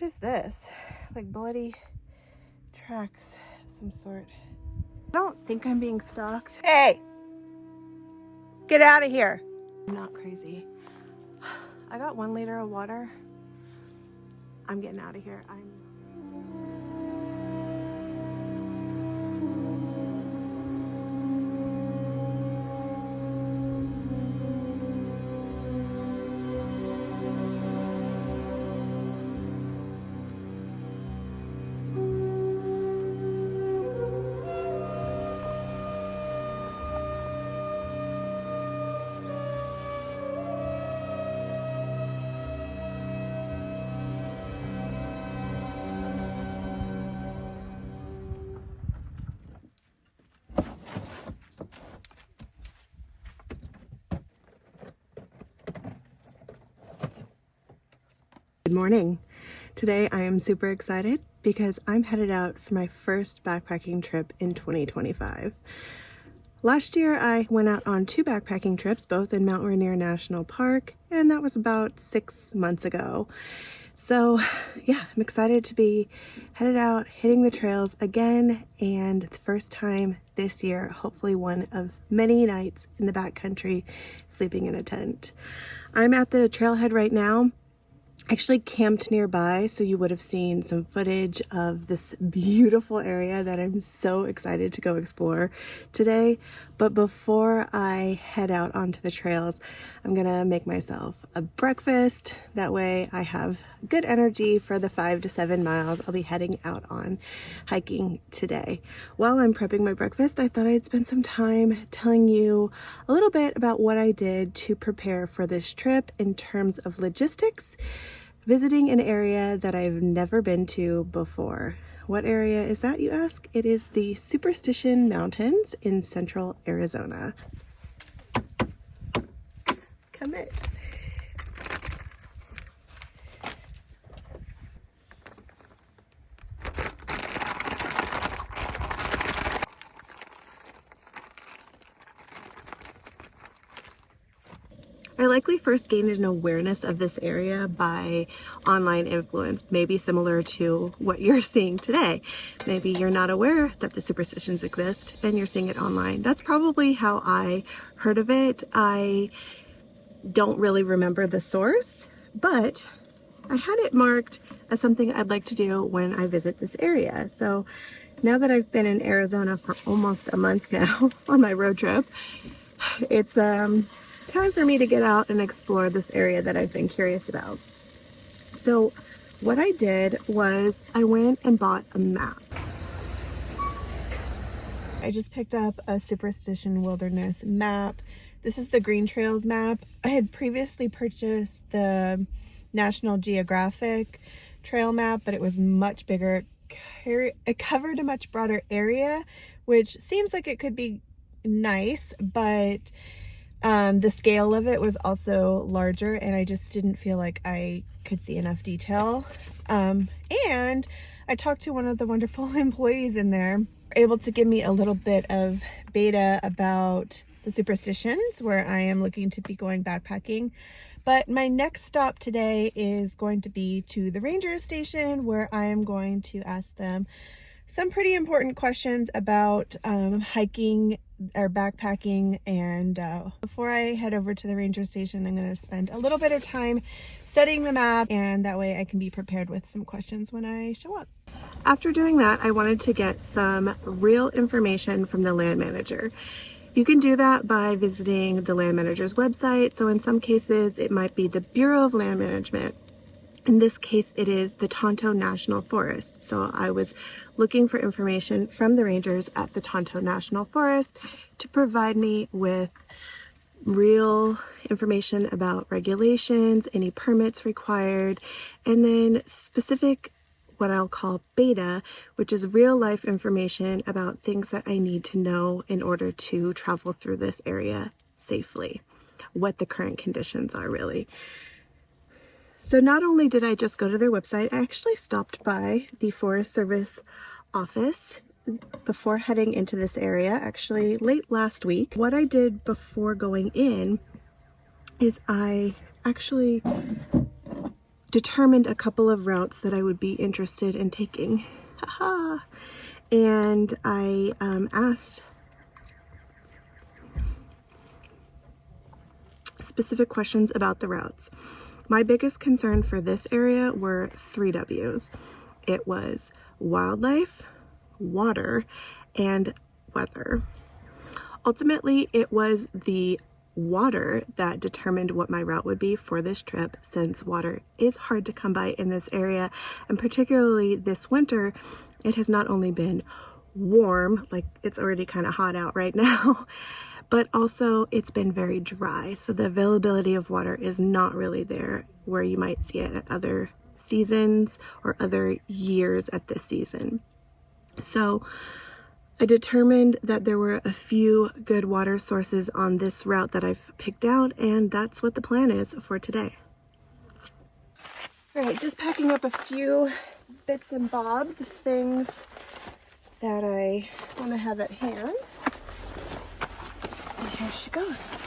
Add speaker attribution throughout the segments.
Speaker 1: What is this? Like bloody tracks of some sort. I don't think I'm being stalked. Hey! Get out of here! I'm not crazy. I got 1 liter of water. I'm getting out of here. Good morning. Today I am super excited because I'm headed out for my first backpacking trip in 2025. Last year I went out on 2 backpacking trips, both in Mount Rainier National Park, and that was about 6 months ago. So yeah, I'm excited to be headed out, hitting the trails again, and the first time this year, hopefully one of many nights in the backcountry, sleeping in a tent. I'm at the trailhead right now. Actually camped nearby, so you would have seen some footage of this beautiful area that I'm so excited to go explore today. But before I head out onto the trails, I'm gonna make myself a breakfast. That way I have good energy for the 5 to 7 miles I'll be heading out on hiking today. While I'm prepping my breakfast, I thought I'd spend some time telling you a little bit about what I did to prepare for this trip in terms of logistics, visiting an area that I've never been to before. What area is that, you ask? It is the Superstition Mountains in central Arizona. Commit. I likely first gained an awareness of this area by online influence, maybe similar to what you're seeing today. Maybe you're not aware that the superstitions exist and you're seeing it online. That's probably how I heard of it. I don't really remember the source, but I had it marked as something I'd like to do when I visit this area. So now that I've been in Arizona for almost a month now on my road trip, it's time for me to get out and explore this area that I've been curious about. So what I did was I went and bought a map. I just picked up a Superstition Wilderness map. This is the Green Trails map. I had previously purchased the National Geographic trail map, but it was much bigger. It covered a much broader area, which seems like it could be nice, but the scale of it was also larger, and I just didn't feel like I could see enough detail. And I talked to one of the wonderful employees in there, able to give me a little bit of beta about the superstitions where I am looking to be going backpacking. But my next stop today is going to be to the ranger station, where I am going to ask them some pretty important questions about hiking or backpacking. And before I head over to the ranger station, I'm going to spend a little bit of time studying the map, and that way I can be prepared with some questions when I show up. After doing that, I wanted to get some real information from the land manager. You can do that by visiting the land manager's website. So in some cases, it might be the Bureau of Land Management. In this case, it is the Tonto National Forest. So I was looking for information from the rangers at the Tonto National Forest to provide me with real information about regulations, any permits required, and then specific, what I'll call beta, which is real life information about things that I need to know in order to travel through this area safely, what the current conditions are really. So not only did I just go to their website, I actually stopped by the Forest Service office before heading into this area, actually late last week. What I did before going in is I actually determined a couple of routes that I would be interested in taking. Haha. And I asked specific questions about the routes. My biggest concern for this area were 3 W's. It was wildlife, water, and weather. Ultimately, it was the water that determined what my route would be for this trip, since water is hard to come by in this area, and particularly this winter, it has not only been warm, like it's already kind of hot out right now, but also it's been very dry. So the availability of water is not really there where you might see it at other seasons or other years at this season. So I determined that there were a few good water sources on this route that I've picked out, and that's what the plan is for today. All right, just packing up a few bits and bobs of things that I want to have at hand. And here she goes.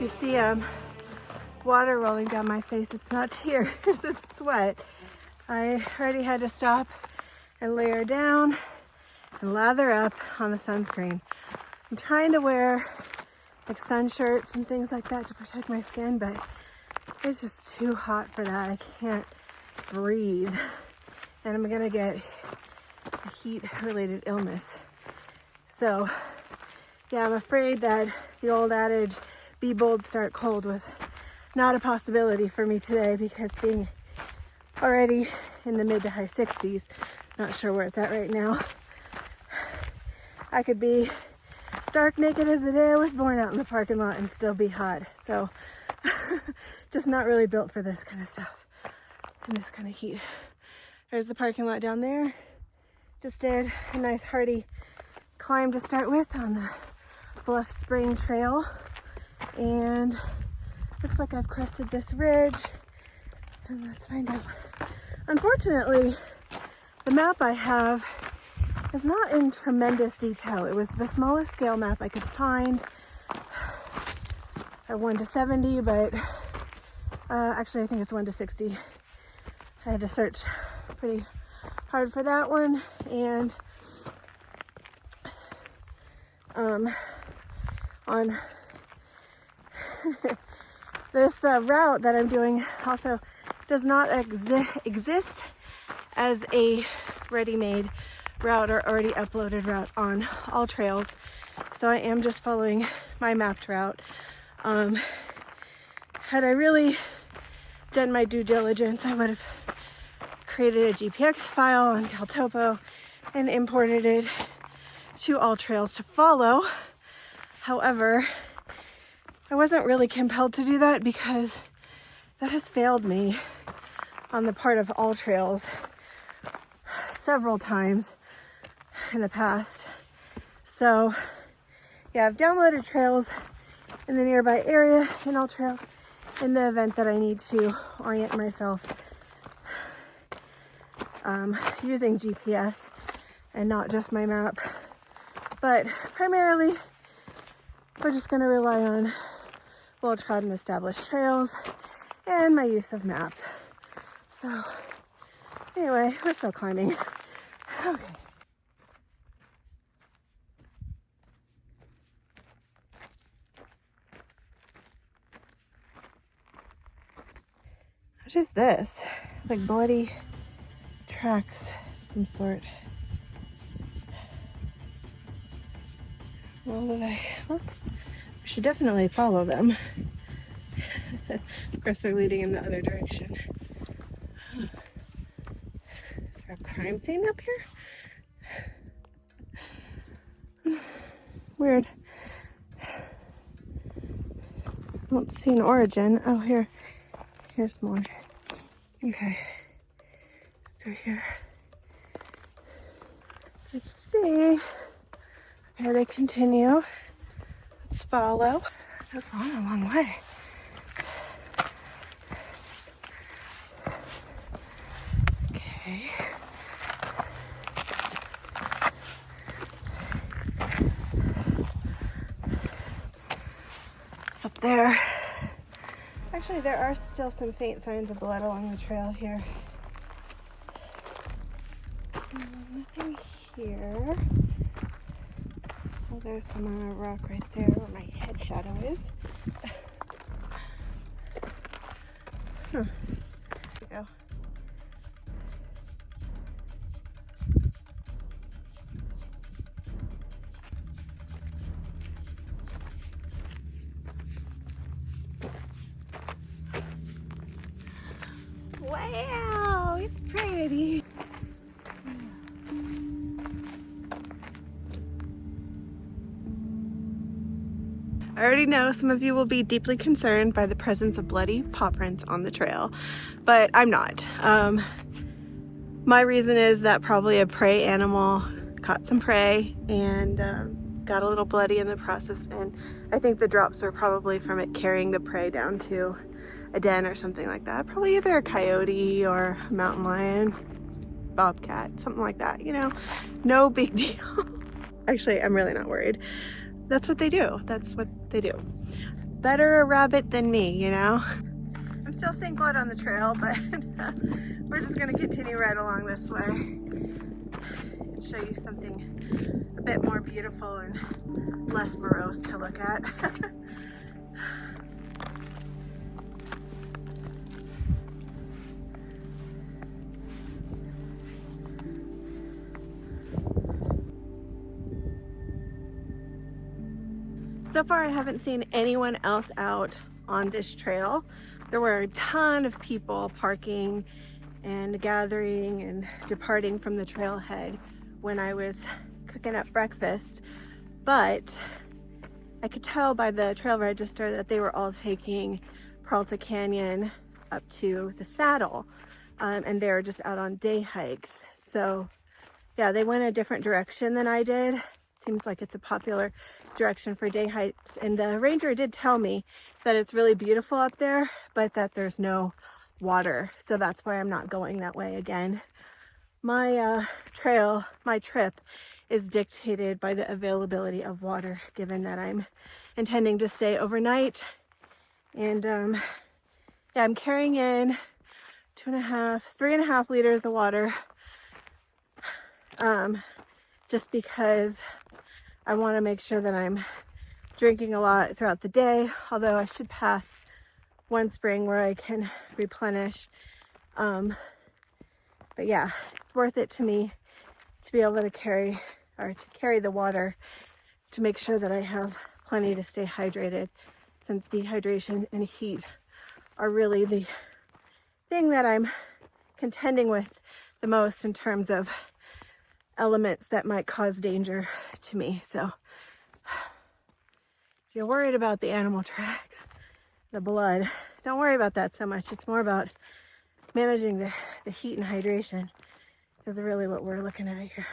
Speaker 1: You see water rolling down my face. It's not tears, it's sweat. I already had to stop and layer down and lather up on the sunscreen. I'm trying to wear like sun shirts and things like that to protect my skin, but it's just too hot for that. I can't breathe, and I'm gonna get a heat-related illness. So yeah, I'm afraid that the old adage, be bold, start cold, was not a possibility for me today, because being already in the mid to high 60s, not sure where it's at right now, I could be stark naked as the day I was born out in the parking lot and still be hot. So just not really built for this kind of stuff and this kind of heat. There's the parking lot down there. Just did a nice hearty climb to start with on the Bluff Spring Trail. And looks like I've crested this ridge, and let's find out. Unfortunately, the map I have is not in tremendous detail. It was the smallest scale map I could find at 1 to 70, but actually I think it's 1 to 60. I had to search pretty hard for that one, and on this route that I'm doing also does not exist as a ready-made route or already uploaded route on All Trails. So I am just following my mapped route. Had I really done my due diligence, I would have created a GPX file on Caltopo and imported it to All Trails to follow. However, I wasn't really compelled to do that because that has failed me on the part of All Trails several times in the past. So yeah, I've downloaded trails in the nearby area in All Trails in the event that I need to orient myself using GPS and not just my map. But primarily, we're just going to rely on well-trodden established trails and my use of maps. So anyway, we're still climbing. Okay. What is this? Like bloody tracks of some sort. Well, we should definitely follow them. Of course, they're leading in the other direction. Is there a crime scene up here? Weird. I don't see an origin. Oh, here's more. Okay, through here. Let's see. Here they continue. Let's follow. It goes on a long way. Okay. It's up there. Actually, there are still some faint signs of blood along the trail here. Nothing here. Oh, there's some on a rock right there where my head shadow is. Huh. There we go. Wow, it's pretty. I already know some of you will be deeply concerned by the presence of bloody paw prints on the trail, but I'm not. My reason is that probably a prey animal caught some prey and got a little bloody in the process, and I think the drops are probably from it carrying the prey down to a den or something like that. Probably either a coyote or a mountain lion, bobcat, something like that, you know, no big deal. Actually, I'm really not worried. That's what they do. That's what they do. Better a rabbit than me, you know? I'm still seeing blood on the trail, but we're just gonna continue right along this way and show you something a bit more beautiful and less morose to look at. So far, I haven't seen anyone else out on this trail. There were a ton of people parking and gathering and departing from the trailhead when I was cooking up breakfast, but I could tell by the trail register that they were all taking Peralta Canyon up to the saddle, and they were just out on day hikes. So yeah, they went a different direction than I did. Seems like it's a popular direction for day hikes, and the ranger did tell me that it's really beautiful up there, but that there's no water, so that's why I'm not going that way again. My trip is dictated by the availability of water, given that I'm intending to stay overnight. And yeah, I'm carrying in 3.5 liters of water, just because I want to make sure that I'm drinking a lot throughout the day, although I should pass one spring where I can replenish. But yeah, it's worth it to me to be able to carry the water to make sure that I have plenty to stay hydrated, since dehydration and heat are really the thing that I'm contending with the most in terms of elements that might cause danger to me. So if you're worried about the animal tracks, the blood, don't worry about that so much. It's more about managing the heat and hydration is really what we're looking at here.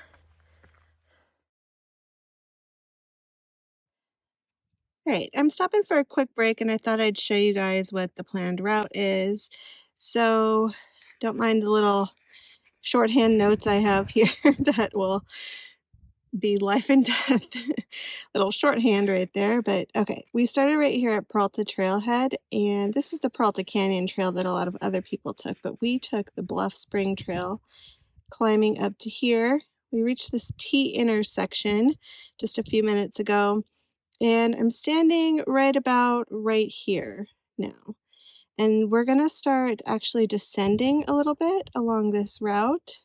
Speaker 1: All right, I'm stopping for a quick break, and I thought I'd show you guys what the planned route is. So don't mind the little shorthand notes I have here that will be life and death. Little shorthand right there. But okay, we started right here at Peralta Trailhead, and this is the Peralta Canyon Trail that a lot of other people took, but we took the Bluff Spring Trail, climbing up to here. We reached this T intersection just a few minutes ago, and I'm standing right about right here now. And we're gonna start actually descending a little bit along this route,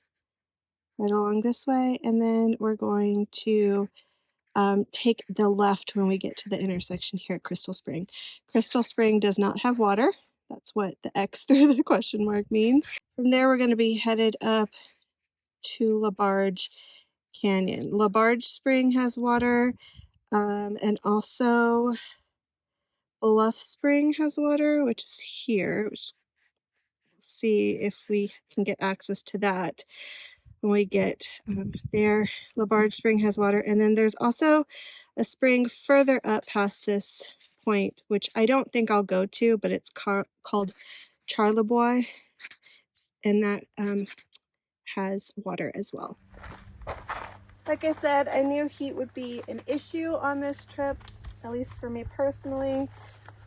Speaker 1: right along this way, and then we're going to take the left when we get to the intersection here at Crystal Spring. Crystal Spring does not have water. That's what the X through the question mark means. From there, we're going to be headed up to LaBarge Canyon. LaBarge Spring has water, and also Bluff Spring has water, which is here. Which, see if we can get access to that when we get there. LaBarge Spring has water, and then there's also a spring further up past this point, which I don't think I'll go to, but it's called Charlebois, and that has water as well. Like I said, I knew heat would be an issue on this trip, at least for me personally,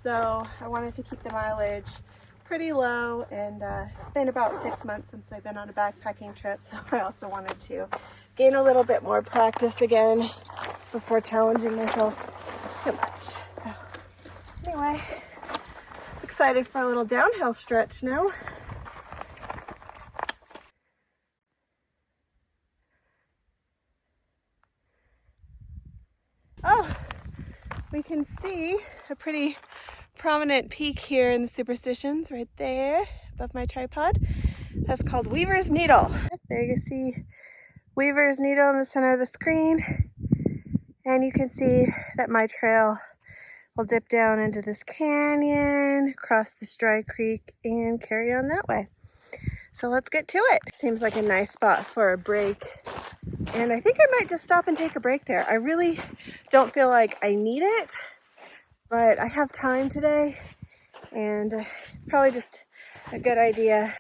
Speaker 1: so I wanted to keep the mileage pretty low, and it's been about 6 months since I've been on a backpacking trip, so I also wanted to gain a little bit more practice again before challenging myself too much. So anyway, excited for a little downhill stretch now. Oh, we can see a pretty prominent peak here in the Superstitions right there above my tripod. That's called Weaver's Needle. There you see Weaver's Needle in the center of the screen, and you can see that my trail will dip down into this canyon, cross this dry creek, and carry on that way. So let's get to it. Seems like a nice spot for a break, and I think I might just stop and take a break there. I really don't feel like I need it, but I have time today, and it's probably just a good idea.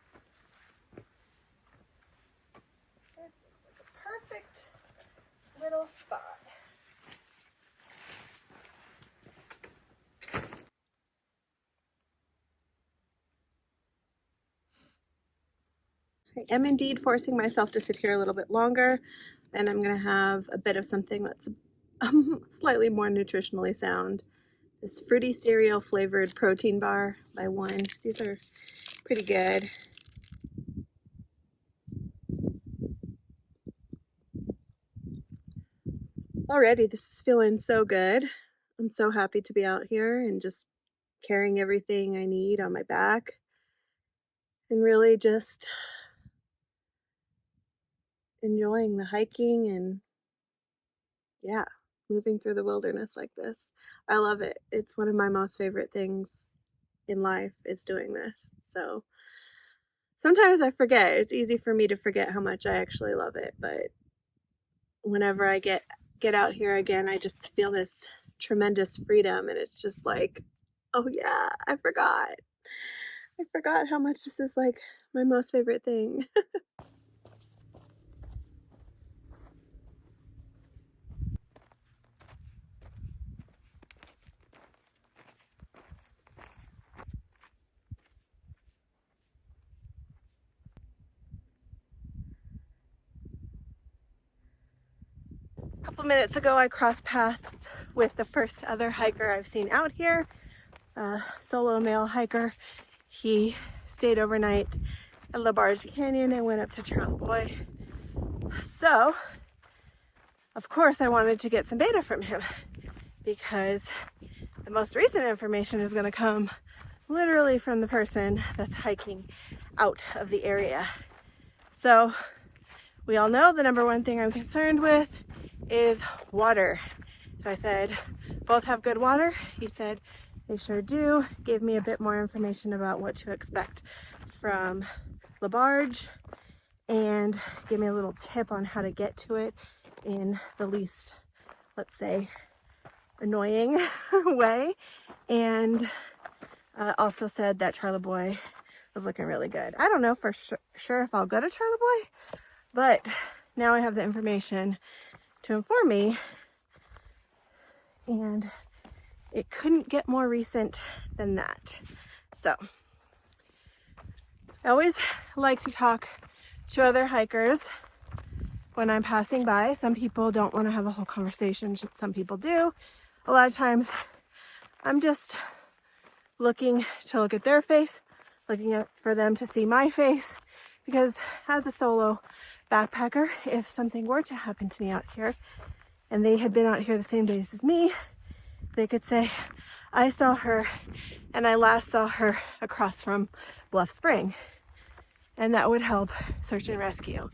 Speaker 1: This looks like a perfect little spot. I am indeed forcing myself to sit here a little bit longer, and I'm going to have a bit of something that's slightly more nutritionally sound. This fruity cereal flavored protein bar by One. These are pretty good. Already, this is feeling so good. I'm so happy to be out here and just carrying everything I need on my back, and really just enjoying the hiking and yeah, moving through the wilderness like this. I love it. It's one of my most favorite things in life is doing this. So sometimes I forget. It's easy for me to forget how much I actually love it, but whenever I get out here again, I just feel this tremendous freedom, and it's just like, oh yeah, I forgot how much this is like my most favorite thing. A couple minutes ago, I crossed paths with the first other hiker I've seen out here, a solo male hiker. He stayed overnight at LaBarge Canyon and went up to Charlebois. So, of course, I wanted to get some data from him because the most recent information is going to come literally from the person that's hiking out of the area. So, we all know the number one thing I'm concerned with is water. So I said, both have good water? He said, they sure do. Gave me a bit more information about what to expect from LaBarge and gave me a little tip on how to get to it in the least, let's say, annoying way. And also said that Charlebois was looking really good. I don't know for sure if I'll go to Charlebois, but now I have the information to inform me, and it couldn't get more recent than that. So I always like to talk to other hikers when I'm passing by. Some people don't want to have a whole conversation, some people do. A lot of times I'm just looking to look at their face, for them to see my face, because as a solo backpacker, if something were to happen to me out here and they had been out here the same days as me, they could say, I saw her and I last saw her across from Bluff Spring, and that would help search and rescue,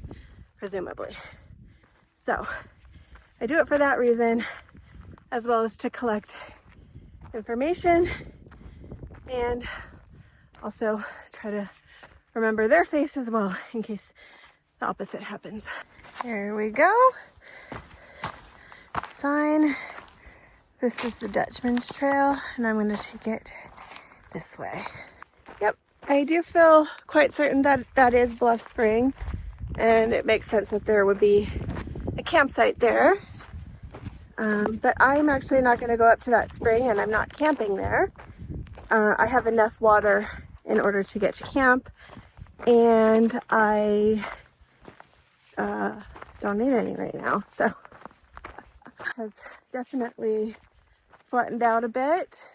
Speaker 1: presumably. So I do it for that reason, as well as to collect information and also try to remember their face as well in case the opposite happens. Here we go. Sign. This is the Dutchman's Trail, and I'm going to take it this way. Yep, I do feel quite certain that that is Bluff Spring, and it makes sense that there would be a campsite there. But I'm actually not going to go up to that spring, and I'm not camping there. I have enough water in order to get to camp, and I don't need any right now, so has definitely flattened out a bit,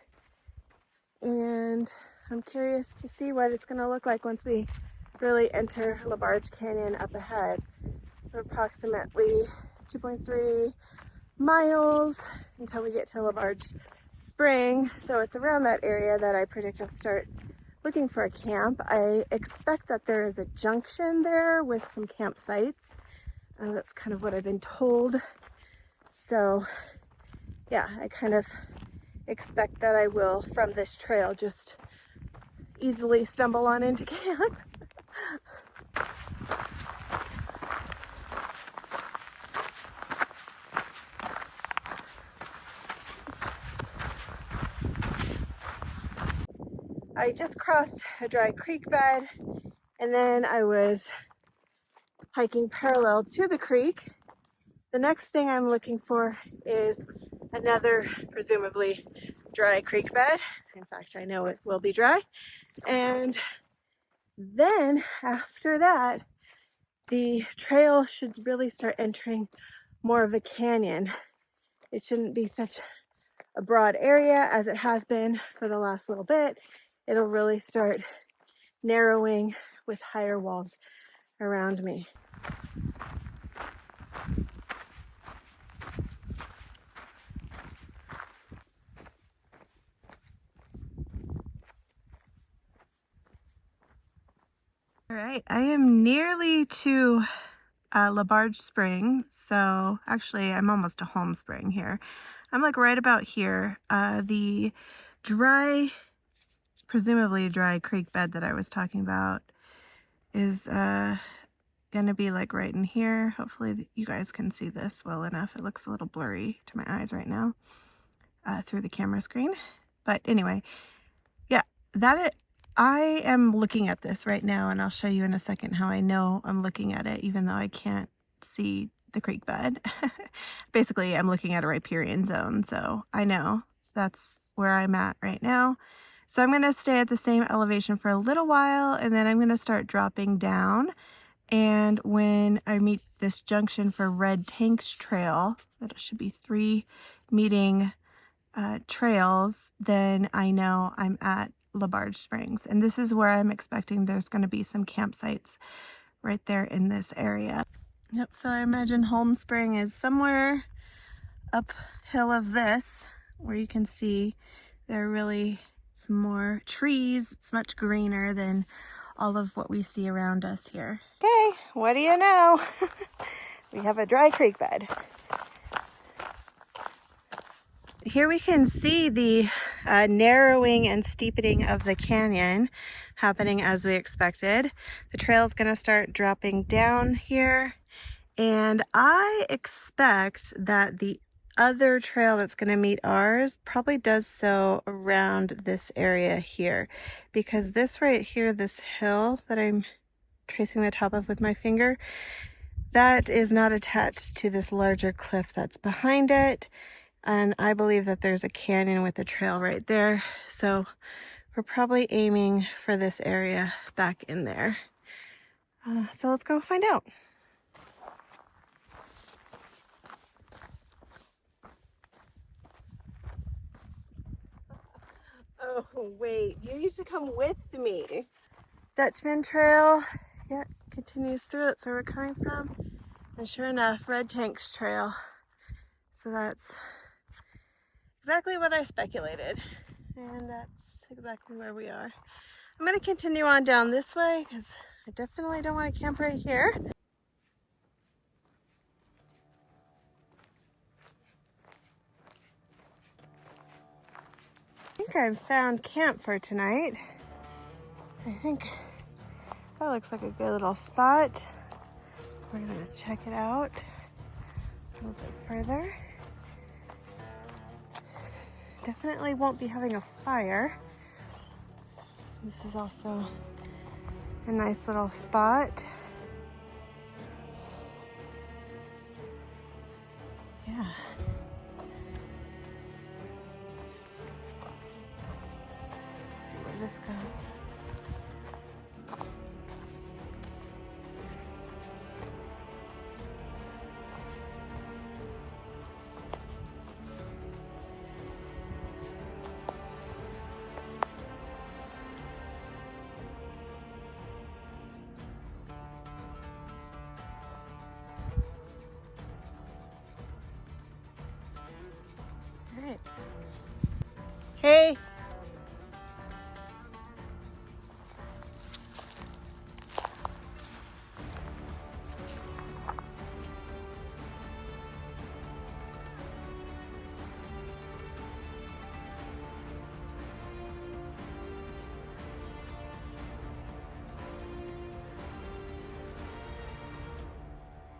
Speaker 1: and I'm curious to see what it's going to look like once we really enter LaBarge Canyon up ahead. We're approximately 2.3 miles until we get to LaBarge Spring, so it's around that area that I predict I'll start looking for a camp. I expect that there is a junction there with some campsites. That's kind of what I've been told. So yeah, I kind of expect that I will, from this trail, just easily stumble on into camp. I just crossed a dry creek bed, and then I was hiking parallel to the creek. The next thing I'm looking for is another presumably dry creek bed. In fact, I know it will be dry. And then after that, the trail should really start entering more of a canyon. It shouldn't be such a broad area as it has been for the last little bit. It'll really start narrowing with higher walls around me. All right, I am nearly to LaBarge Spring, so actually I'm almost to Home Spring here. I'm like right about here. The dry, presumably dry creek bed that I was talking about is gonna be like right in here. Hopefully you guys can see this well enough. It looks a little blurry to my eyes right now through the camera screen. But anyway, yeah, I am looking at this right now, and I'll show you in a second how I know I'm looking at it, even though I can't see the creek bed. Basically, I'm looking at a riparian zone, so I know that's where I'm at right now. So I'm going to stay at the same elevation for a little while, and then I'm going to start dropping down. And when I meet this junction for Red Tanks Trail, that should be 3 meeting trails, then I know I'm at LaBarge Springs. And this is where I'm expecting there's going to be some campsites right there in this area. Yep, so I imagine Home Spring is somewhere uphill of this, where you can see there are really some more trees. It's much greener than all of what we see around us here. Okay, what do you know? We have a dry creek bed. Here we can see the narrowing and steepening of the canyon happening as we expected. The trail is going to start dropping down here, and I expect that the other trail that's going to meet ours probably does so around this area here, because this right here, this hill that I'm tracing the top of with my finger, that is not attached to this larger cliff that's behind it. And I believe that there's a canyon with a trail right there. So we're probably aiming for this area back in there. So let's go find out. Oh, wait, you used to come with me. Dutchman Trail, yeah, continues through. That's where we're coming from. And sure enough, Red Tanks Trail. So that's exactly what I speculated. And that's exactly where we are. I'm going to continue on down this way because I definitely don't want to camp right here. I think think I've found camp for tonight. I think that looks like a good little spot. We're gonna check it out a little bit further. Definitely won't be having a fire. This is also a nice little spot. Yeah. Let's see where this goes. All right. Hey.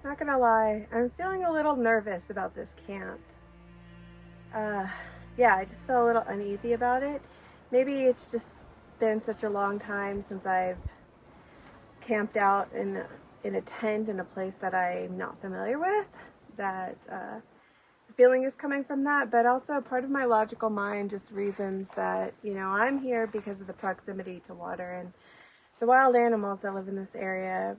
Speaker 1: Not gonna lie, I'm feeling a little nervous about this camp. Yeah, I just feel a little uneasy about it. Maybe it's just been such a long time since I've camped out in a tent in a place that I'm not familiar with, that the feeling is coming from that, but also part of my logical mind just reasons that, you know, I'm here because of the proximity to water, and the wild animals that live in this area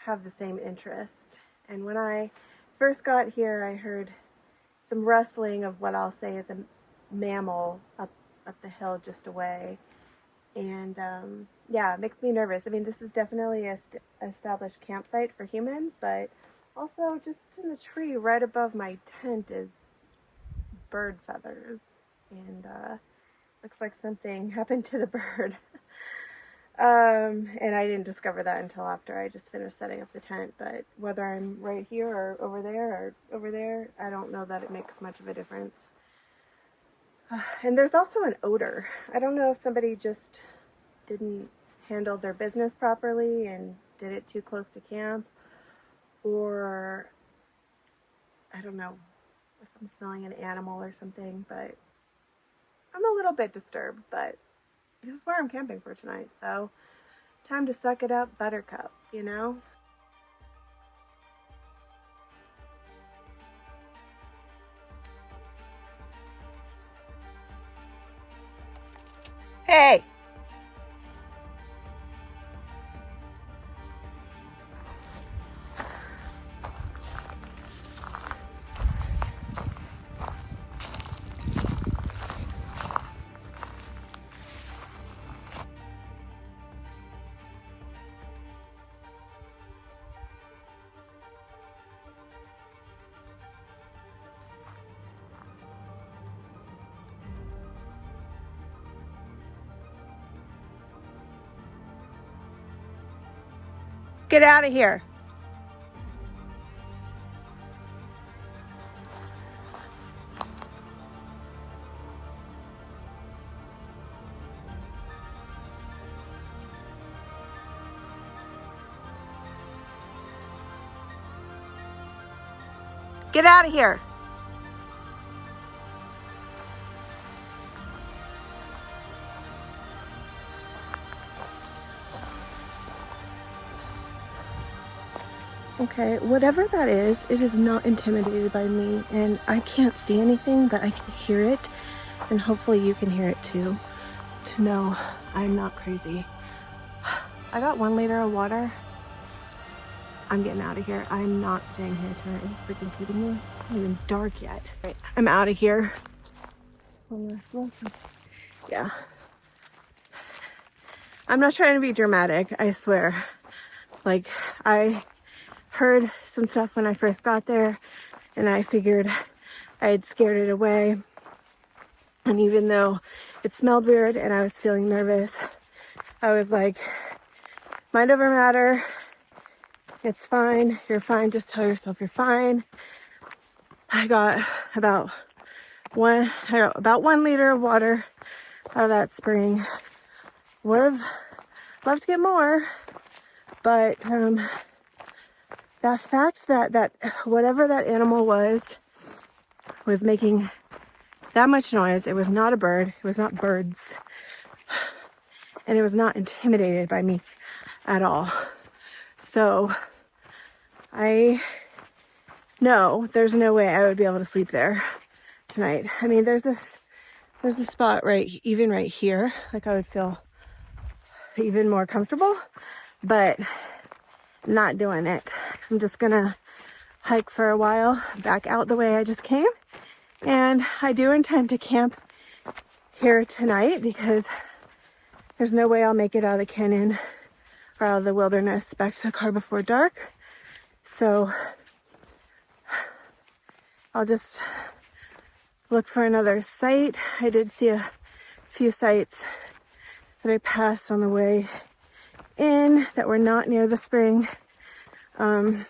Speaker 1: have the same interest. And when I first got here, I heard some rustling of what I'll say is a mammal up the hill just away. And yeah, it makes me nervous. I mean, this is definitely a established campsite for humans, but also just in the tree right above my tent is bird feathers. And looks like something happened to the bird. And I didn't discover that until after I just finished setting up the tent. But whether I'm right here or over there, I don't know that it makes much of a difference. And there's also an odor. I don't know if somebody just didn't handle their business properly and did it too close to camp, or I don't know if I'm smelling an animal or something, but I'm a little bit disturbed. But this is where I'm camping for tonight, so time to suck it up, buttercup, you know? Hey! Get out of here. Get out of here. Okay, whatever that is, it is not intimidated by me, and I can't see anything, but I can hear it, and hopefully you can hear it too, to know I'm not crazy. I got 1 liter of water. I'm getting out of here. I'm not staying here tonight. Are you freaking kidding me? It's not even dark yet. Right, I'm out of here. Yeah. I'm not trying to be dramatic, I swear. Like, I heard some stuff when I first got there, and I figured I had scared it away. And even though it smelled weird and I was feeling nervous, I was like, mind over matter. It's fine. You're fine. Just tell yourself you're fine. I got about 1 liter of water, out of that spring. Would have loved to get more, but that fact that whatever that animal was making that much noise. It was not a bird. It was not birds. And it was not intimidated by me at all. So I know there's no way I would be able to sleep there tonight. I mean, there's a spot even right here. Like I would feel even more comfortable, but not doing it. I'm just gonna hike for a while back out the way I just came. And I do intend to camp here tonight because there's no way I'll make it out of the canyon or out of the wilderness back to the car before dark. So I'll just look for another site. I did see a few sites that I passed on the way in that were not near the spring. And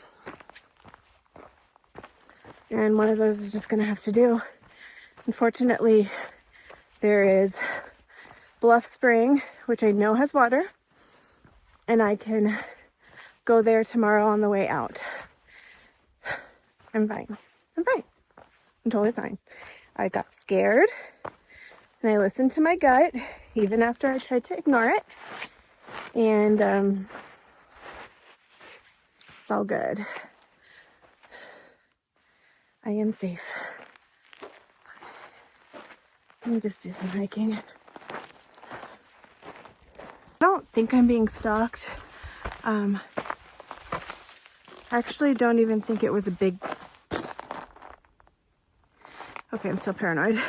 Speaker 1: one of those is just gonna have to do. Unfortunately, there is Bluff Spring, which I know has water, and I can go there tomorrow on the way out. I'm fine. I'm totally fine. I got scared and I listened to my gut, even after I tried to ignore it. And it's all good. I am safe. Let me just do some hiking. I don't think I'm being stalked. I actually don't even think it was a big... Okay, I'm still paranoid.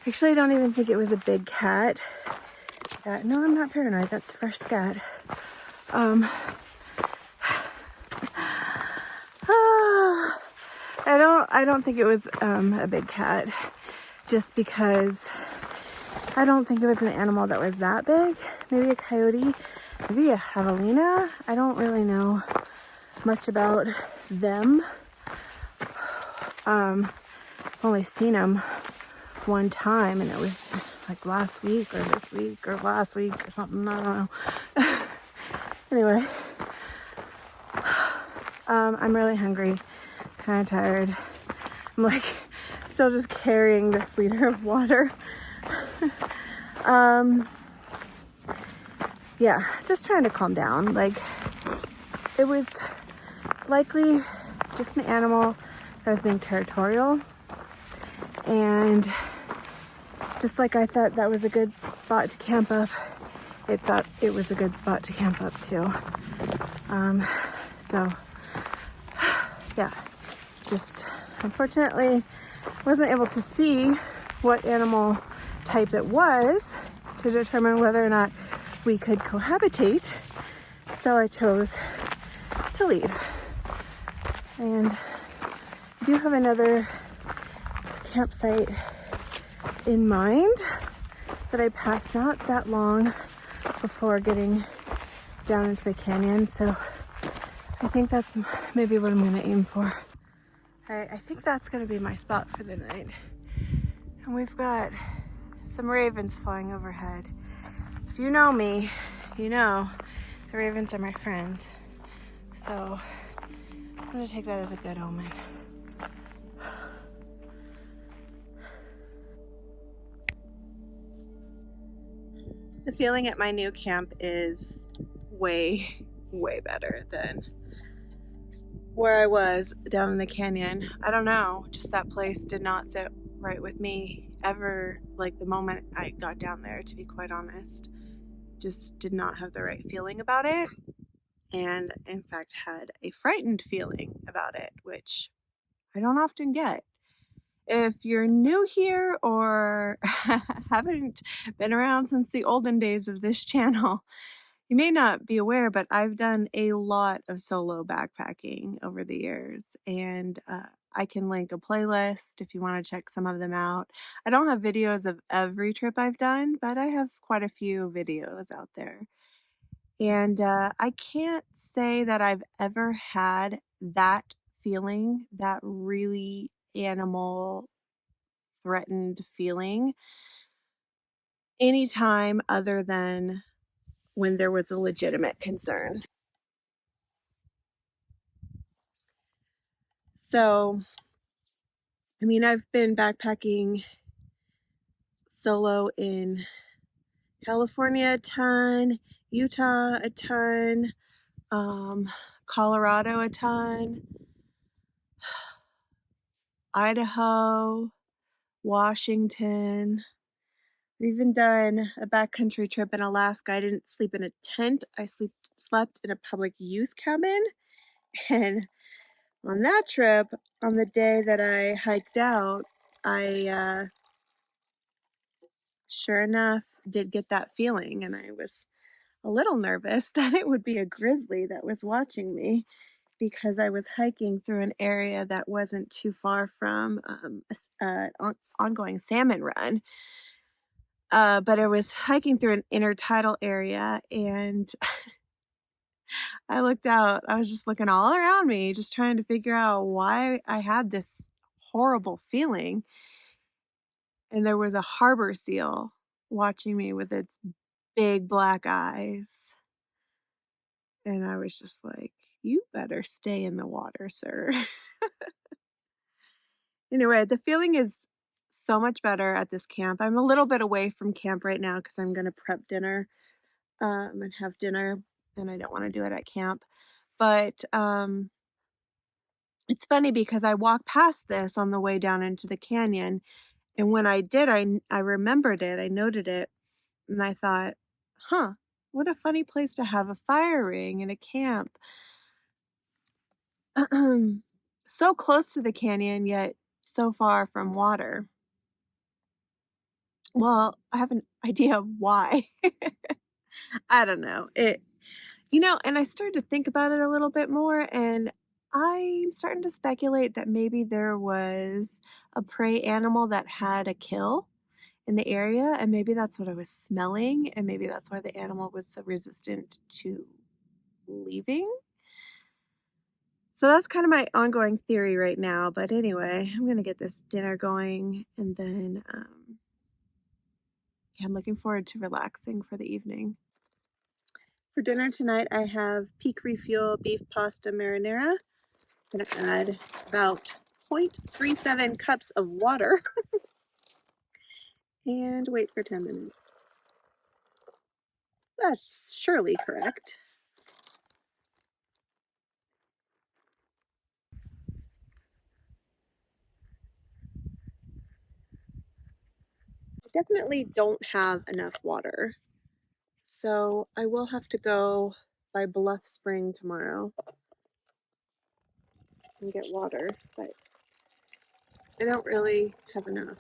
Speaker 1: Actually, I don't even think it was a big cat. No, I'm not paranoid. That's fresh scat. I don't think it was a big cat, just because I don't think it was an animal that was that big. Maybe a coyote, maybe a javelina. I don't really know much about them. Only seen them one time, and it was like last week or this week or last week or something. I don't know. Anyway, I'm really hungry, kind of tired. I'm like still just carrying this liter of water. Yeah, just trying to calm down. Like, it was likely just an animal that was being territorial, and just like I thought that was a good spot to camp up, it thought it was a good spot to camp up too. So yeah, just unfortunately wasn't able to see what animal type it was to determine whether or not we could cohabitate. So I chose to leave. And I do have another campsite in mind that I passed not that long before getting down into the canyon. So I think that's maybe what I'm going to aim for. I think that's going to be my spot for the night. And we've got some ravens flying overhead. If you know me, you know the ravens are my friend. So I'm going to take that as a good omen. The feeling at my new camp is way, way better than where I was down in the canyon. I don't know, just that place did not sit right with me ever, like the moment I got down there, to be quite honest. Just did not have the right feeling about it, and in fact had a frightened feeling about it, which I don't often get. If you're new here or haven't been around since the olden days of this channel, you may not be aware, but I've done a lot of solo backpacking over the years, and I can link a playlist if you want to check some of them out. I don't have videos of every trip I've done, but I have quite a few videos out there. And I can't say that I've ever had that feeling, that really animal threatened feeling anytime other than when there was a legitimate concern. So, I mean, I've been backpacking solo in California a ton, Utah a ton, Colorado a ton, Idaho, Washington. I've even done a backcountry trip in Alaska. I didn't sleep in a tent. I slept in a public use cabin. And on that trip, on the day that I hiked out, I sure enough did get that feeling, and I was a little nervous that it would be a grizzly that was watching me, because I was hiking through an area that wasn't too far from an ongoing salmon run. But I was hiking through an intertidal area, and I looked out. I was just looking all around me, just trying to figure out why I had this horrible feeling. And there was a harbor seal watching me with its big black eyes. And I was just like, you better stay in the water, sir. Anyway, the feeling is so much better at this camp. I'm a little bit away from camp right now because I'm going to prep dinner and have dinner, and I don't want to do it at camp. But it's funny because I walked past this on the way down into the canyon, and when I did, I remembered it, I noted it, and I thought, huh, what a funny place to have a fire ring in a camp. So close to the canyon, yet so far from water. Well, I have an idea of why. I don't know. And I started to think about it a little bit more, and I'm starting to speculate that maybe there was a prey animal that had a kill in the area, and maybe that's what I was smelling, and maybe that's why the animal was so resistant to leaving. So that's kind of my ongoing theory right now. But anyway, I'm going to get this dinner going, and then I'm looking forward to relaxing for the evening. For dinner tonight, I have Peak Refuel beef pasta marinara. I'm going to add about 0.37 cups of water and wait for 10 minutes. That's surely correct. I definitely don't have enough water, so I will have to go by Bluff Spring tomorrow and get water, but I don't really have enough.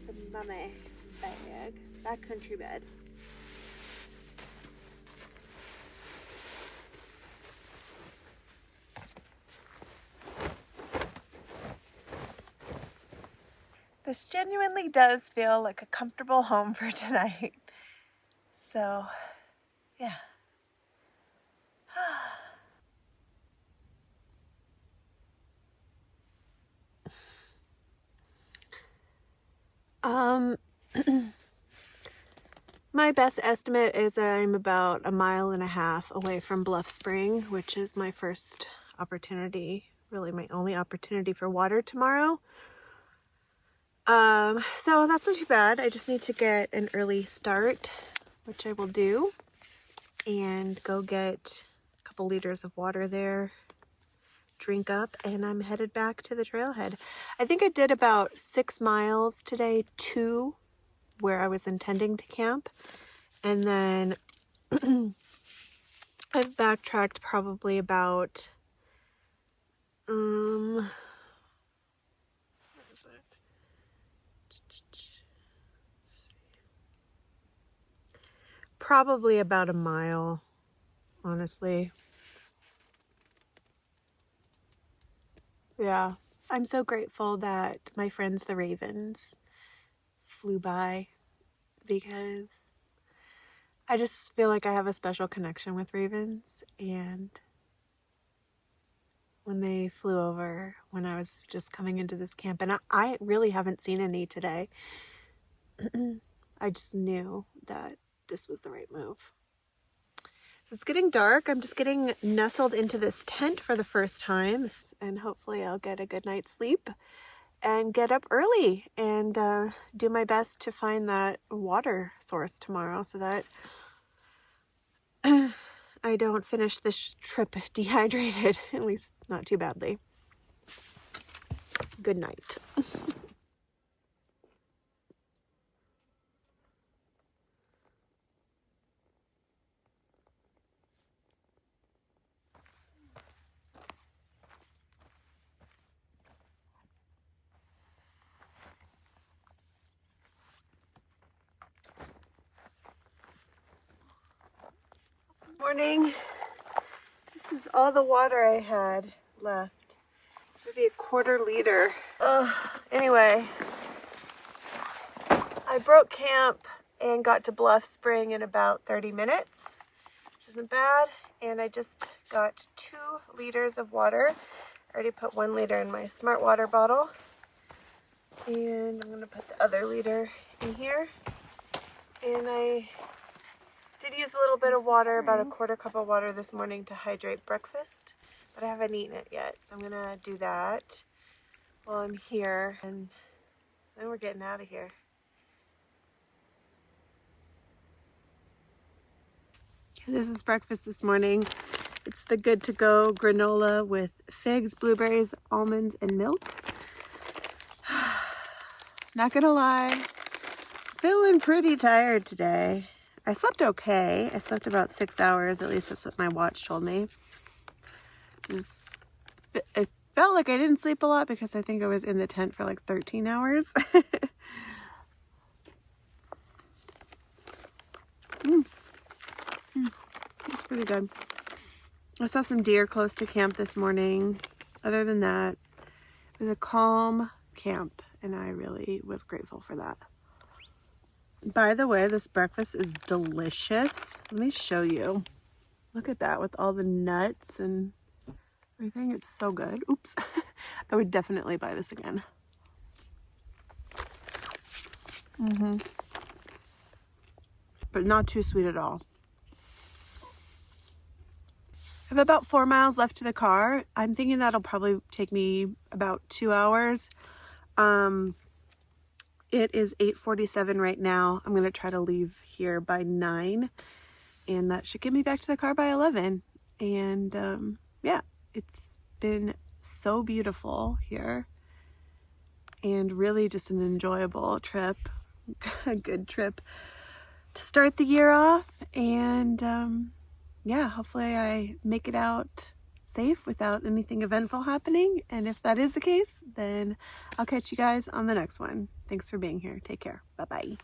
Speaker 1: The mummy bag, backcountry bed. This genuinely does feel like a comfortable home for tonight. So, yeah. My best estimate is I'm about 1.5 miles away from Bluff Spring, which is my first opportunity, really my only opportunity for water tomorrow. So that's not too bad. I just need to get an early start, which I will do, and go get a couple liters of water there, drink up, and I'm headed back to the trailhead. I think I did about 6 miles today to where I was intending to camp, and then I've backtracked probably about Where is it? Let's see. Probably about a mile, honestly. Yeah, I'm so grateful that my friends, the ravens, flew by because I just feel like I have a special connection with ravens. And when they flew over when I was just coming into this camp, and I really haven't seen any today, I just knew that this was the right move. It's getting dark. I'm just getting nestled into this tent for the first time, and hopefully I'll get a good night's sleep and get up early and do my best to find that water source tomorrow so that I don't finish this trip dehydrated, at least not too badly. Good night. Morning. This is all the water I had left. Maybe a quarter liter. Anyway, I broke camp and got to Bluff Spring in about 30 minutes, which isn't bad. And I just got 2 liters of water. I already put 1 liter in my Smart Water bottle. And I'm gonna put the other liter in here. And I did use a little bit of water, about a quarter cup of water this morning to hydrate breakfast, but I haven't eaten it yet. So I'm gonna do that while I'm here, and then we're getting out of here. This is breakfast this morning. It's the Good to Go granola with figs, blueberries, almonds, and milk. Not gonna lie, feeling pretty tired today. I slept okay. I slept about 6 hours, at least that's what my watch told me. It felt like I didn't sleep a lot because I think I was in the tent for like 13 hours. It's pretty good. I saw some deer close to camp this morning. Other than that, it was a calm camp, and I really was grateful for that. By the way, this breakfast is delicious. Let me show you. Look at that with all the nuts and everything. It's so good. Oops. I would definitely buy this again. But not too sweet at all. I have about 4 miles left to the car. I'm thinking that'll probably take me about 2 hours. It is 8:47 right now. I'm going to try to leave here by 9, and that should get me back to the car by 11. And yeah, it's been so beautiful here and really just an enjoyable trip, a good trip to start the year off. And yeah, hopefully I make it out safe without anything eventful happening. And if that is the case, then I'll catch you guys on the next one. Thanks for being here. Take care. Bye-bye.